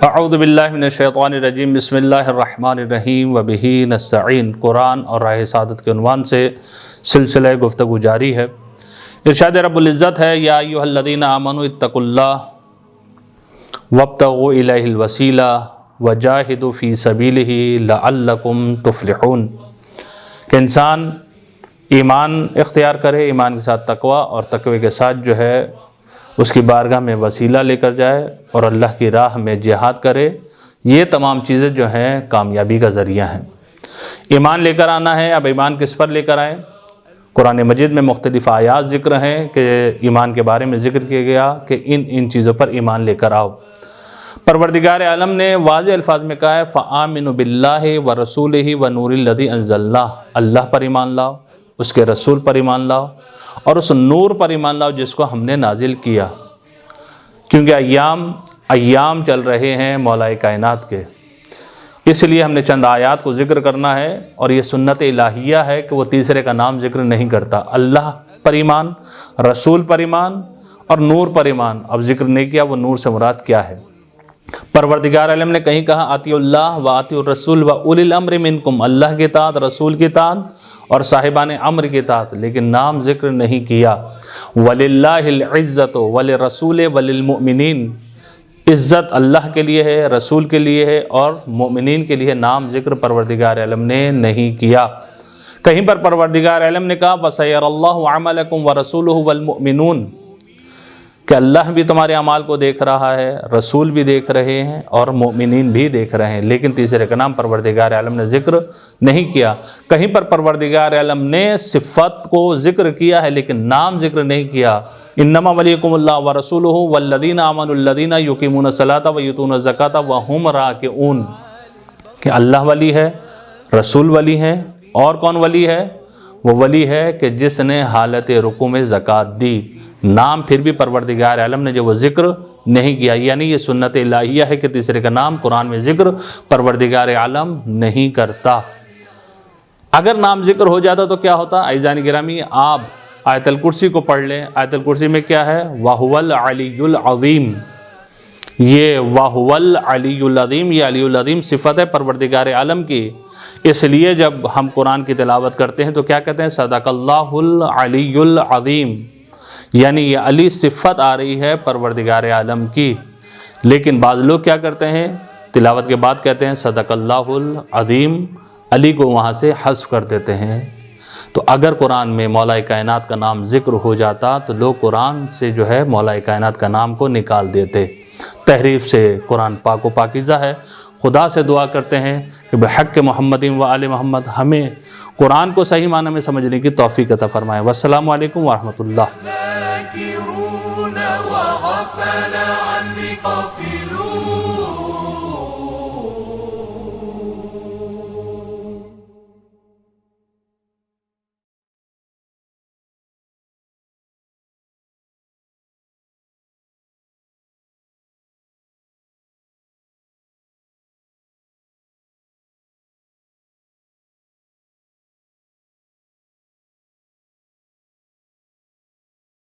اعوذ باللہ من الشیطان الرجیم، بسم اللہ الرحمن الرحیم وبہ نستعین۔ قرآن اور راہ سعادت کے عنوان سے سلسلہ گفتگو جاری ہے۔ ارشاد رب العزت ہے، یا ایھا الذین آمنوا اتقوا اللہ وابتغوا الیہ الوسیلہ وجاہدوا فی سبیلہ لعلکم تفلحون، کہ انسان ایمان اختیار کرے، ایمان کے ساتھ تقوی، اور تقوی کے ساتھ جو ہے اس کی بارگاہ میں وسیلہ لے کر جائے اور اللہ کی راہ میں جہاد کرے۔ یہ تمام چیزیں جو ہیں کامیابی کا ذریعہ ہیں۔ ایمان لے کر آنا ہے۔ اب ایمان کس پر لے کر آئیں؟ قرآن مجید میں مختلف آیات ذکر ہیں کہ ایمان کے بارے میں ذکر کیا گیا کہ ان چیزوں پر ایمان لے کر آؤ۔ پروردگار عالم نے واضح الفاظ میں کہا ہے، فآمنوا باللہ ورسولہ ونور الذی انزلنا، اللہ پر ایمان لاؤ، اس کے رسول پر ایمان لاؤ، اور اس نور پر ایمان لاؤ جس کو ہم نے نازل کیا، کیونکہ ایام چل رہے ہیں مولا کائنات کے، اس لیے ہم نے چند آیات کو ذکر کرنا ہے، اور یہ سنت الہیہ ہے کہ وہ تیسرے کا نام ذکر نہیں کرتا۔ اللہ پر ایمان، رسول پر ایمان اور نور پر ایمان۔ اب ذکر نہیں کیا وہ نور سے مراد کیا ہے۔ پروردگار عالم نے کہیں کہا، اطیعوا اللہ و اطیعوا الرسول و اولی الامر منکم، اللہ کی اطاعت، رسول کی اطاعت اور صاحبان امر کی اطاعت، لیکن نام ذکر نہیں کیا۔ وَلِلَّهِ الْعِزَّةُ وَلِلرَّسُولِ وَلِلْمُؤْمِنِينَ، عزت اللہ کے لیے ہے، رسول کے لیے ہے اور مومنین کے لیے۔ نام ذکر پروردگار عالم نے نہیں کیا۔ کہیں پر پروردگار عالم نے کہا، وَسَيَرَى اللَّهُ عَمَلَكُمْ وَرَسُولُهُ وَالْمُؤْمِنُونَ، کہ اللہ بھی تمہارے اعمال کو دیکھ رہا ہے، رسول بھی دیکھ رہے ہیں اور مومنین بھی دیکھ رہے ہیں، لیکن تیسرے کا نام پروردگار عالم نے ذکر نہیں کیا۔ کہیں پر پروردگار عالم نے صفت کو ذکر کیا ہے لیکن نام ذکر نہیں کیا۔ انما ولیکم اللہ ورسولہ والذین آمنوا الذین یقیمون الصلاۃ ویؤتون الزکاۃ وہم راکعون، کہ اللہ ولی ہے، رسول ولی ہے، اور کون ولی ہے؟ وہ ولی ہے کہ جس نے حالت رکوع میں زکوٰۃ دی۔ نام پھر بھی پروردگار عالم نے جو وہ ذکر نہیں کیا، یعنی یہ سنت الہیہ ہے کہ تیسرے کا نام قرآن میں ذکر پروردگار عالم نہیں کرتا۔ اگر نام ذکر ہو جاتا تو کیا ہوتا؟ عزیزان گرامی، آپ آیت الکرسی کو پڑھ لیں۔ آیت الکرسی میں کیا ہے؟ وَهُوَ الْعَلِيُّ الْعَظِيمُ، یہ وَهُوَ الْعَلِيُّ الْعَظِيمُ، یہ علی العظیم صفت ہے پروردگار عالم کی۔ اس لیے جب ہم قرآن کی تلاوت کرتے ہیں تو کیا کہتے ہیں؟ صدق اللہ العلی العظیم، یعنی یہ علی صفت آ رہی ہے پروردگار عالم کی۔ لیکن بعض لوگ کیا کرتے ہیں؟ تلاوت کے بعد کہتے ہیں صدق اللہ العظیم، علی کو وہاں سے حذف کر دیتے ہیں۔ تو اگر قرآن میں مولا کائنات کا نام ذکر ہو جاتا تو لوگ قرآن سے جو ہے مولا کائنات کا نام کو نکال دیتے۔ تحریف سے قرآن پاک و پاکیزہ ہے۔ خدا سے دعا کرتے ہیں کہ بحق محمد و آل محمد ہمیں قرآن کو صحیح معنی میں سمجھنے کی توفیق عطا فرمائے۔ والسلام علیکم ورحمۃ اللہ۔